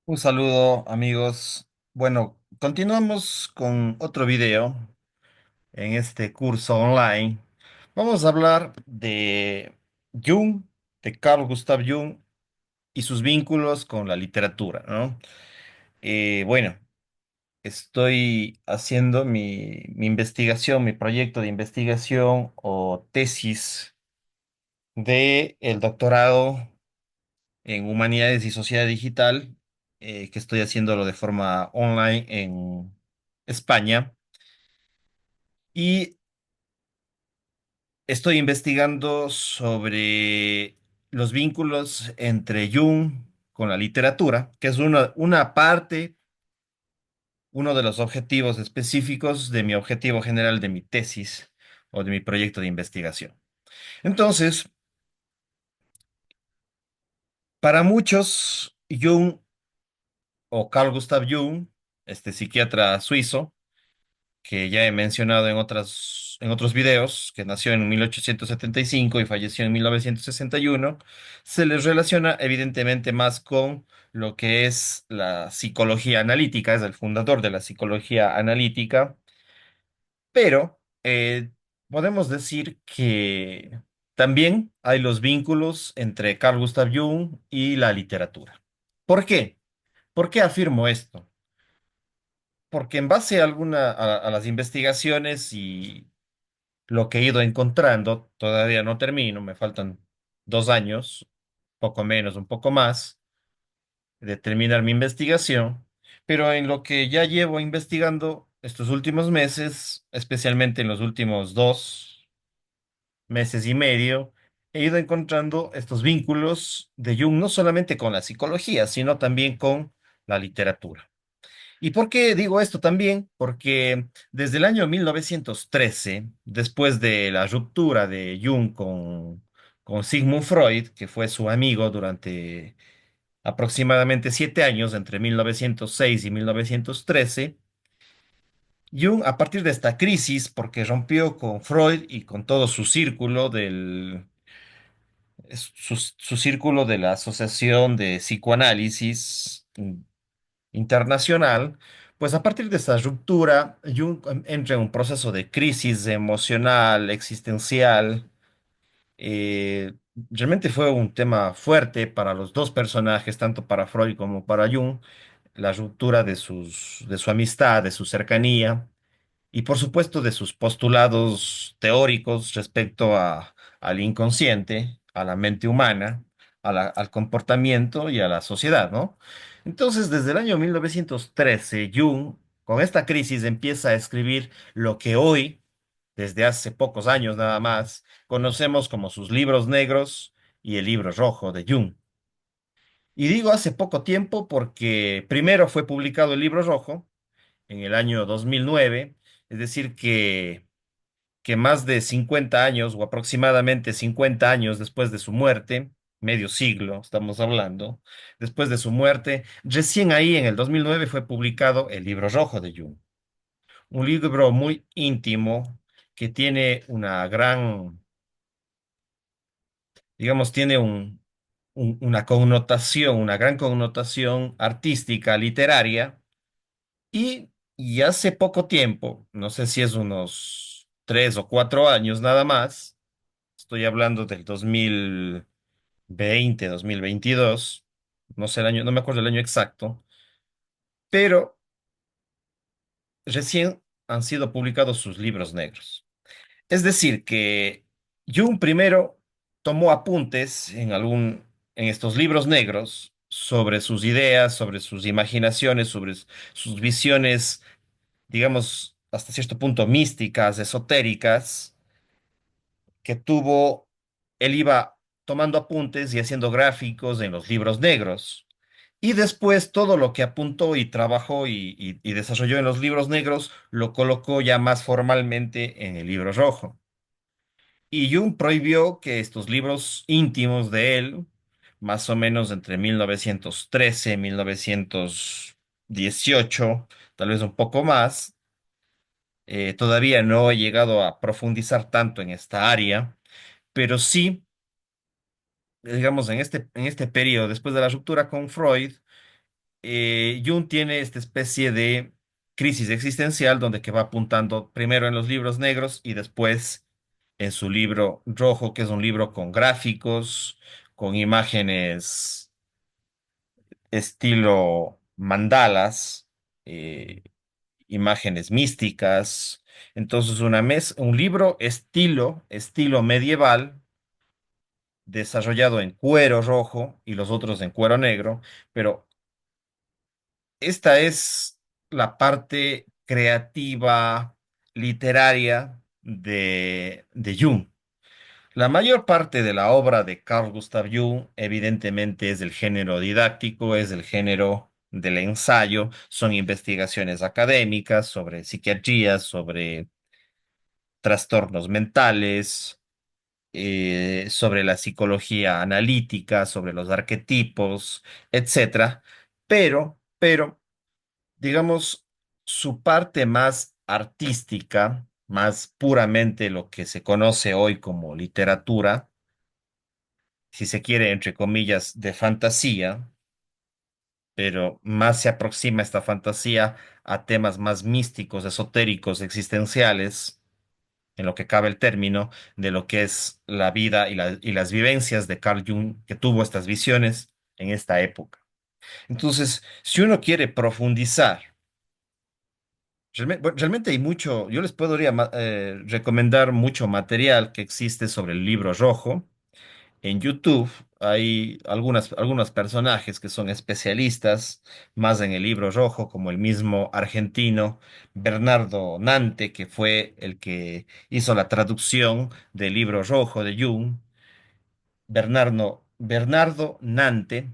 Un saludo, amigos. Bueno, continuamos con otro video en este curso online. Vamos a hablar de Jung, de Carl Gustav Jung y sus vínculos con la literatura, ¿no? Bueno, estoy haciendo mi investigación, mi proyecto de investigación o tesis de el doctorado en Humanidades y Sociedad Digital, que estoy haciéndolo de forma online en España. Y estoy investigando sobre los vínculos entre Jung con la literatura, que es una parte, uno de los objetivos específicos de mi objetivo general de mi tesis o de mi proyecto de investigación. Entonces, para muchos, Jung o Carl Gustav Jung, este psiquiatra suizo, que ya he mencionado en otros videos, que nació en 1875 y falleció en 1961, se les relaciona evidentemente más con lo que es la psicología analítica, es el fundador de la psicología analítica, pero podemos decir que también hay los vínculos entre Carl Gustav Jung y la literatura. ¿Por qué? ¿Por qué afirmo esto? Porque en base a a las investigaciones y lo que he ido encontrando, todavía no termino, me faltan 2 años, poco menos, un poco más, de terminar mi investigación, pero en lo que ya llevo investigando estos últimos meses, especialmente en los últimos 2 meses y medio, he ido encontrando estos vínculos de Jung no solamente con la psicología, sino también con la literatura. ¿Y por qué digo esto también? Porque desde el año 1913, después de la ruptura de Jung con Sigmund Freud, que fue su amigo durante aproximadamente 7 años, entre 1906 y 1913, Jung, a partir de esta crisis, porque rompió con Freud y con todo su círculo su círculo de la Asociación de Psicoanálisis Internacional, pues a partir de esa ruptura, Jung entra en un proceso de crisis emocional, existencial. Realmente fue un tema fuerte para los dos personajes, tanto para Freud como para Jung, la ruptura de su amistad, de su cercanía y por supuesto de sus postulados teóricos respecto al inconsciente, a la mente humana, al comportamiento y a la sociedad, ¿no? Entonces, desde el año 1913, Jung, con esta crisis, empieza a escribir lo que hoy, desde hace pocos años nada más, conocemos como sus libros negros y el libro rojo de Jung. Y digo hace poco tiempo porque primero fue publicado el libro rojo en el año 2009, es decir, que más de 50 años o aproximadamente 50 años después de su muerte, medio siglo estamos hablando, después de su muerte, recién ahí en el 2009 fue publicado el libro rojo de Jung, un libro muy íntimo que tiene una gran, digamos, tiene una connotación, una gran connotación artística, literaria. Y hace poco tiempo, no sé si es unos 3 o 4 años nada más, estoy hablando del 2020, 2022, no sé el año, no me acuerdo el año exacto, pero recién han sido publicados sus libros negros. Es decir, que Jung primero tomó apuntes en estos libros negros sobre sus ideas, sobre sus imaginaciones, sobre sus visiones, digamos, hasta cierto punto místicas, esotéricas, que tuvo, él iba tomando apuntes y haciendo gráficos en los libros negros. Y después todo lo que apuntó y trabajó y desarrolló en los libros negros lo colocó ya más formalmente en el libro rojo. Y Jung prohibió que estos libros íntimos de él, más o menos entre 1913 y 1918, tal vez un poco más, todavía no he llegado a profundizar tanto en esta área, pero sí, digamos, en este periodo, después de la ruptura con Freud, Jung tiene esta especie de crisis existencial donde que va apuntando primero en los libros negros y después en su libro rojo, que es un libro con gráficos, con imágenes estilo mandalas, eh, imágenes místicas. Entonces, un libro estilo medieval, desarrollado en cuero rojo y los otros en cuero negro, pero esta es la parte creativa, literaria de Jung. La mayor parte de la obra de Carl Gustav Jung evidentemente es del género didáctico, es del género del ensayo, son investigaciones académicas sobre psiquiatría, sobre trastornos mentales, sobre la psicología analítica, sobre los arquetipos, etcétera. Pero digamos, su parte más artística, más puramente lo que se conoce hoy como literatura, si se quiere, entre comillas, de fantasía, pero más se aproxima esta fantasía a temas más místicos, esotéricos, existenciales, en lo que cabe el término, de lo que es la vida y las vivencias de Carl Jung, que tuvo estas visiones en esta época. Entonces, si uno quiere profundizar, bueno, realmente hay mucho, yo les podría recomendar mucho material que existe sobre el libro rojo. En YouTube hay algunos personajes que son especialistas más en el libro rojo, como el mismo argentino Bernardo Nante, que fue el que hizo la traducción del libro rojo de Jung, Bernardo Nante.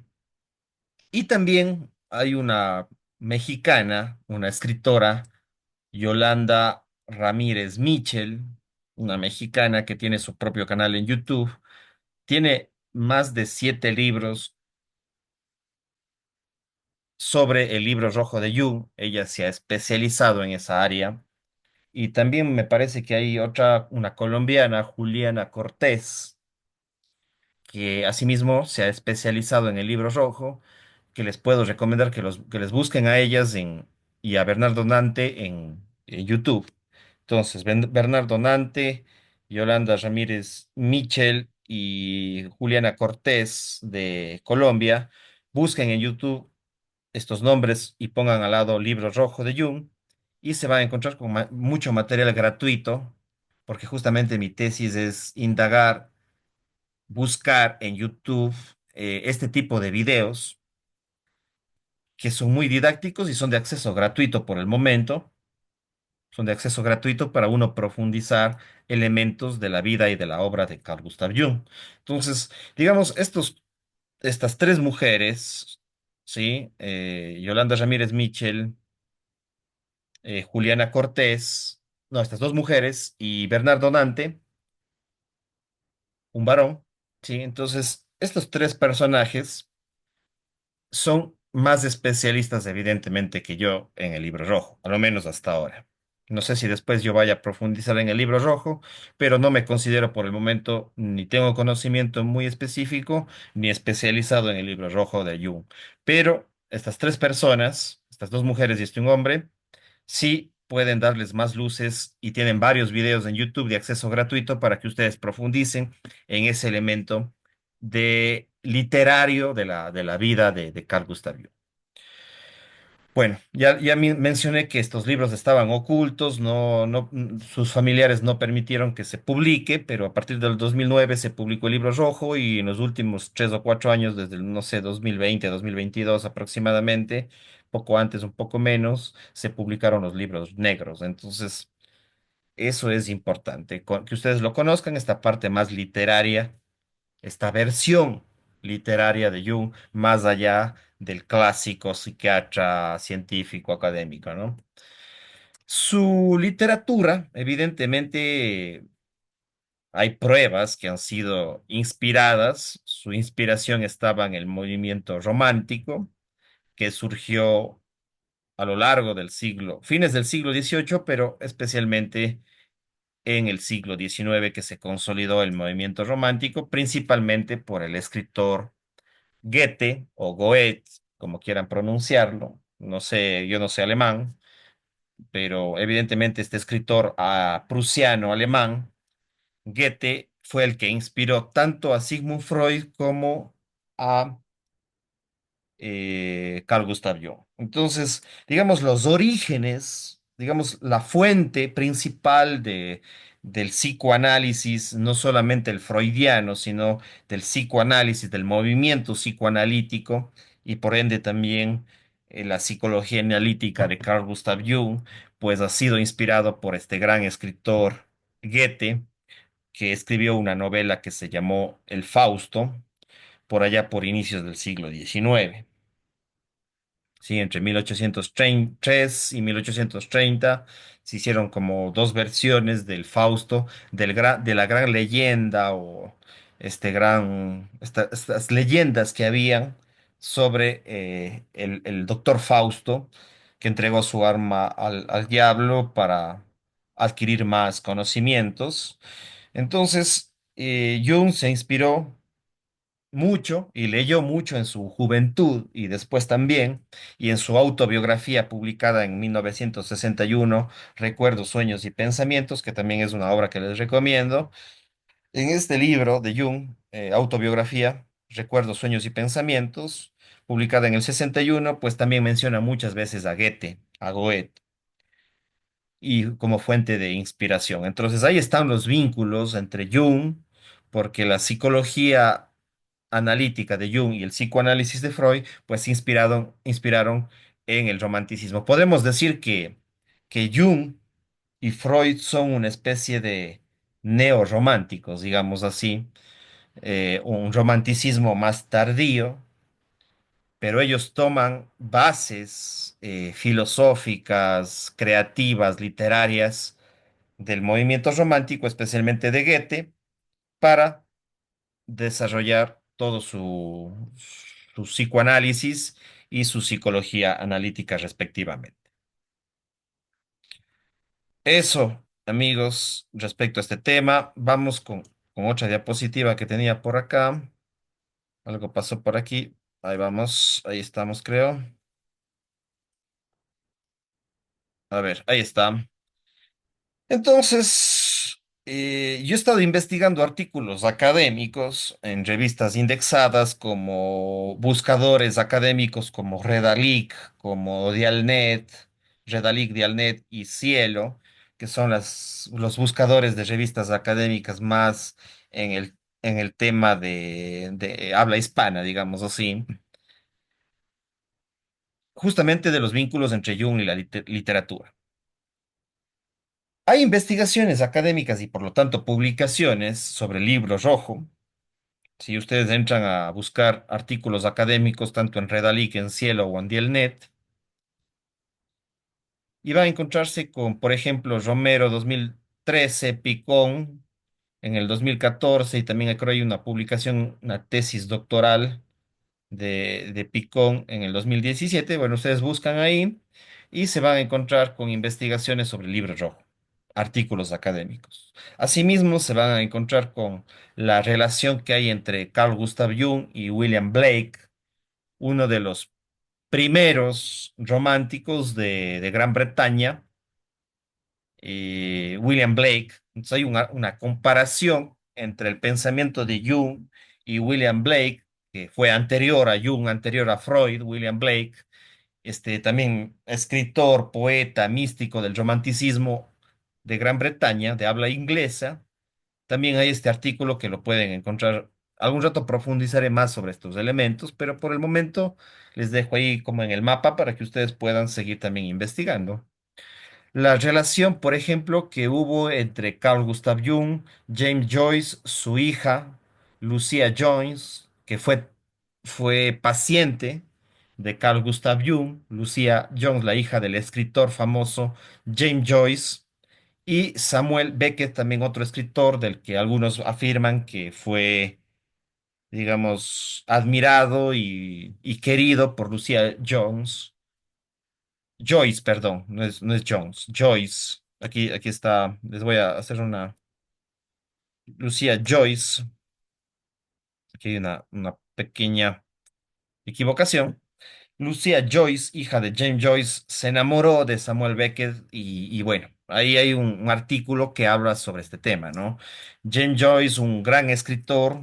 Y también hay una mexicana, una escritora, Yolanda Ramírez Mitchell, una mexicana que tiene su propio canal en YouTube. Tiene más de 7 libros sobre el libro rojo de Jung. Ella se ha especializado en esa área. Y también me parece que hay otra, una colombiana, Juliana Cortés, que asimismo se ha especializado en el libro rojo, que les puedo recomendar que les busquen a ellas y a Bernardo Nante en YouTube. Entonces, Bernardo Nante, Yolanda Ramírez Michel y Juliana Cortés de Colombia, busquen en YouTube estos nombres y pongan al lado Libro Rojo de Jung y se van a encontrar con mucho material gratuito, porque justamente mi tesis es indagar, buscar en YouTube este tipo de videos que son muy didácticos y son de acceso gratuito por el momento. Son de acceso gratuito para uno profundizar elementos de la vida y de la obra de Carl Gustav Jung. Entonces, digamos, estas 3 mujeres, ¿sí? Yolanda Ramírez Mitchell, Juliana Cortés, no, estas 2 mujeres y Bernardo Dante, un varón, ¿sí? Entonces, estos 3 personajes son más especialistas, evidentemente, que yo en el libro rojo, a lo menos hasta ahora. No sé si después yo vaya a profundizar en el libro rojo, pero no me considero por el momento ni tengo conocimiento muy específico ni especializado en el libro rojo de Jung. Pero estas 3 personas, estas 2 mujeres y este un hombre, sí pueden darles más luces y tienen varios videos en YouTube de acceso gratuito para que ustedes profundicen en ese elemento de literario de la vida de Carl Gustav Jung. Bueno, ya mencioné que estos libros estaban ocultos, sus familiares no permitieron que se publique, pero a partir del 2009 se publicó el libro rojo y en los últimos 3 o 4 años, desde el, no sé, 2020, 2022 aproximadamente, poco antes, un poco menos, se publicaron los libros negros. Entonces, eso es importante, que ustedes lo conozcan, esta parte más literaria, esta versión literaria de Jung, más allá del clásico psiquiatra científico académico, ¿no? Su literatura, evidentemente, hay pruebas que han sido inspiradas. Su inspiración estaba en el movimiento romántico que surgió a lo largo del siglo, fines del siglo XVIII, pero especialmente en el siglo XIX que se consolidó el movimiento romántico, principalmente por el escritor Goethe o Goethe, como quieran pronunciarlo. No sé, yo no sé alemán, pero evidentemente este escritor prusiano alemán, Goethe, fue el que inspiró tanto a Sigmund Freud como a Carl Gustav Jung. Entonces, digamos, los orígenes, digamos, la fuente principal del psicoanálisis, no solamente el freudiano, sino del psicoanálisis, del movimiento psicoanalítico y por ende también la psicología analítica de Carl Gustav Jung, pues ha sido inspirado por este gran escritor Goethe, que escribió una novela que se llamó El Fausto, por allá por inicios del siglo XIX. Sí, entre 1833 y 1830 se hicieron como dos versiones del Fausto, de la gran leyenda o estas leyendas que habían sobre el doctor Fausto, que entregó su arma al diablo para adquirir más conocimientos. Entonces, Jung se inspiró mucho y leyó mucho en su juventud y después también, y en su autobiografía publicada en 1961, Recuerdos, Sueños y Pensamientos, que también es una obra que les recomiendo. En este libro de Jung, autobiografía, Recuerdos, Sueños y Pensamientos, publicada en el 61, pues también menciona muchas veces a Goethe, a Goethe y como fuente de inspiración. Entonces ahí están los vínculos entre Jung, porque la psicología analítica de Jung y el psicoanálisis de Freud, pues inspiraron en el romanticismo. Podemos decir que Jung y Freud son una especie de neorrománticos, digamos así, un romanticismo más tardío, pero ellos toman bases filosóficas, creativas, literarias del movimiento romántico, especialmente de Goethe, para desarrollar todo su psicoanálisis y su psicología analítica respectivamente. Eso, amigos, respecto a este tema, vamos con otra diapositiva que tenía por acá. Algo pasó por aquí. Ahí vamos, ahí estamos, creo. A ver, ahí está. Entonces, yo he estado investigando artículos académicos en revistas indexadas como buscadores académicos como Redalic, como Dialnet, Redalic, Dialnet y Cielo, que son los buscadores de revistas académicas más en el tema de habla hispana, digamos así, justamente de los vínculos entre Jung y la literatura. Hay investigaciones académicas y por lo tanto publicaciones sobre el libro rojo. Si ustedes entran a buscar artículos académicos tanto en Redalic, en Cielo o en Dielnet, y va a encontrarse con, por ejemplo, Romero 2013, Picón en el 2014 y también creo hay una publicación, una tesis doctoral de Picón en el 2017. Bueno, ustedes buscan ahí y se van a encontrar con investigaciones sobre el libro rojo, artículos académicos. Asimismo, se van a encontrar con la relación que hay entre Carl Gustav Jung y William Blake, uno de los primeros románticos de Gran Bretaña, William Blake. Entonces hay una comparación entre el pensamiento de Jung y William Blake, que fue anterior a Jung, anterior a Freud. William Blake, también escritor, poeta, místico del romanticismo de Gran Bretaña, de habla inglesa. También hay este artículo que lo pueden encontrar. Algún rato profundizaré más sobre estos elementos, pero por el momento les dejo ahí como en el mapa para que ustedes puedan seguir también investigando. La relación, por ejemplo, que hubo entre Carl Gustav Jung, James Joyce, su hija, Lucia Joyce, que fue paciente de Carl Gustav Jung, Lucia Jones, la hija del escritor famoso James Joyce, y Samuel Beckett, también otro escritor del que algunos afirman que fue, digamos, admirado y querido por Lucia Jones. Joyce, perdón, no es Jones, Joyce. Aquí está, les voy a hacer una. Lucía Joyce, aquí hay una pequeña equivocación. Lucia Joyce, hija de James Joyce, se enamoró de Samuel Beckett y bueno, ahí hay un artículo que habla sobre este tema, ¿no? James Joyce, un gran escritor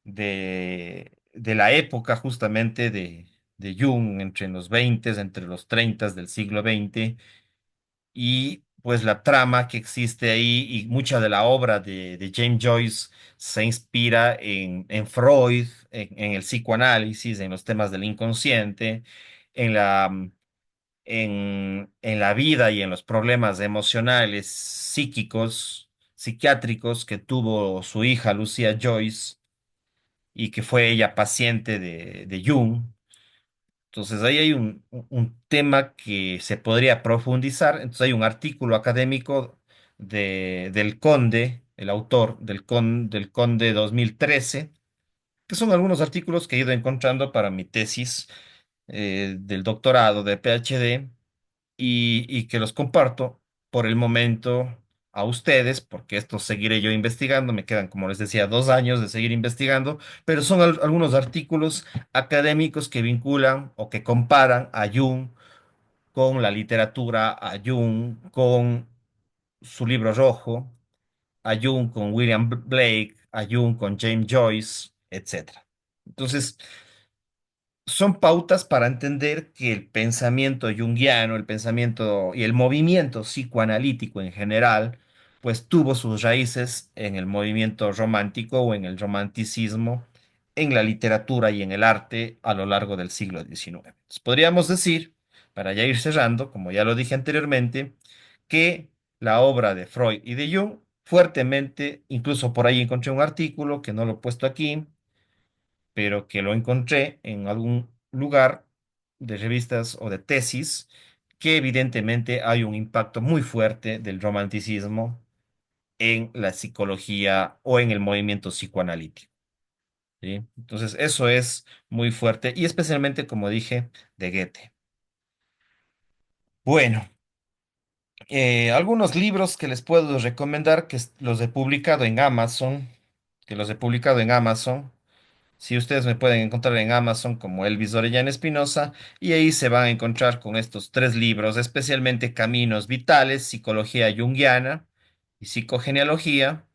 de la época justamente de Jung, entre los 20, entre los 30 del siglo XX, y pues la trama que existe ahí y mucha de la obra de James Joyce se inspira en Freud, en el psicoanálisis, en los temas del inconsciente, en en la vida y en los problemas emocionales, psíquicos, psiquiátricos que tuvo su hija Lucia Joyce y que fue ella paciente de Jung. Entonces ahí hay un tema que se podría profundizar. Entonces hay un artículo académico del Conde, el autor del Conde 2013, que son algunos artículos que he ido encontrando para mi tesis del doctorado de PhD y que los comparto por el momento a ustedes, porque esto seguiré yo investigando. Me quedan, como les decía, 2 años de seguir investigando, pero son algunos artículos académicos que vinculan o que comparan a Jung con la literatura, a Jung con su libro rojo, a Jung con William Blake, a Jung con James Joyce, etcétera. Entonces, son pautas para entender que el pensamiento junguiano, el pensamiento y el movimiento psicoanalítico en general, pues tuvo sus raíces en el movimiento romántico o en el romanticismo, en la literatura y en el arte a lo largo del siglo XIX. Entonces, podríamos decir, para ya ir cerrando, como ya lo dije anteriormente, que la obra de Freud y de Jung fuertemente, incluso por ahí encontré un artículo que no lo he puesto aquí, pero que lo encontré en algún lugar de revistas o de tesis, que evidentemente hay un impacto muy fuerte del romanticismo en la psicología o en el movimiento psicoanalítico, ¿sí? Entonces, eso es muy fuerte y especialmente, como dije, de Goethe. Bueno, algunos libros que les puedo recomendar, los he publicado en Amazon, que los he publicado en Amazon. Si ustedes me pueden encontrar en Amazon como Elvis Orellana Espinosa, y ahí se van a encontrar con estos 3 libros, especialmente Caminos Vitales, Psicología Junguiana y Psicogenealogía.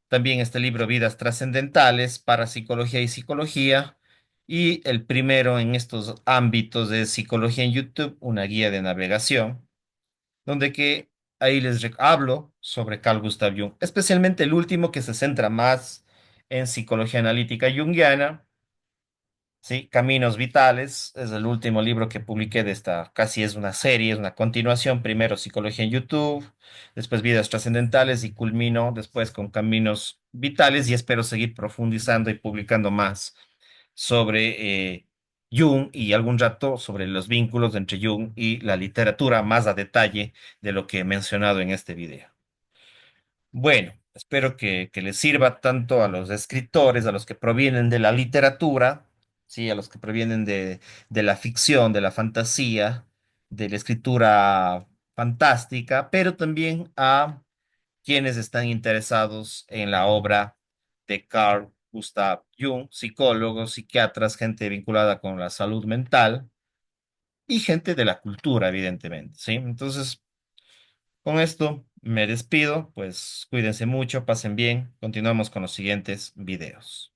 También este libro Vidas Trascendentales, Parapsicología y Psicología. Y el primero en estos ámbitos de Psicología en YouTube, una guía de navegación, donde que ahí hablo sobre Carl Gustav Jung, especialmente el último que se centra más en psicología analítica junguiana. Sí, Caminos Vitales es el último libro que publiqué de esta, casi es una serie, es una continuación. Primero Psicología en YouTube, después Vidas Trascendentales y culmino después con Caminos Vitales y espero seguir profundizando y publicando más sobre Jung y algún rato sobre los vínculos entre Jung y la literatura más a detalle de lo que he mencionado en este video. Bueno, espero que les sirva tanto a los escritores, a los que provienen de la literatura, sí, a los que provienen de la ficción, de la fantasía, de la escritura fantástica, pero también a quienes están interesados en la obra de Carl Gustav Jung, psicólogos, psiquiatras, gente vinculada con la salud mental y gente de la cultura, evidentemente, ¿sí? Entonces, con esto me despido, pues cuídense mucho, pasen bien, continuamos con los siguientes videos.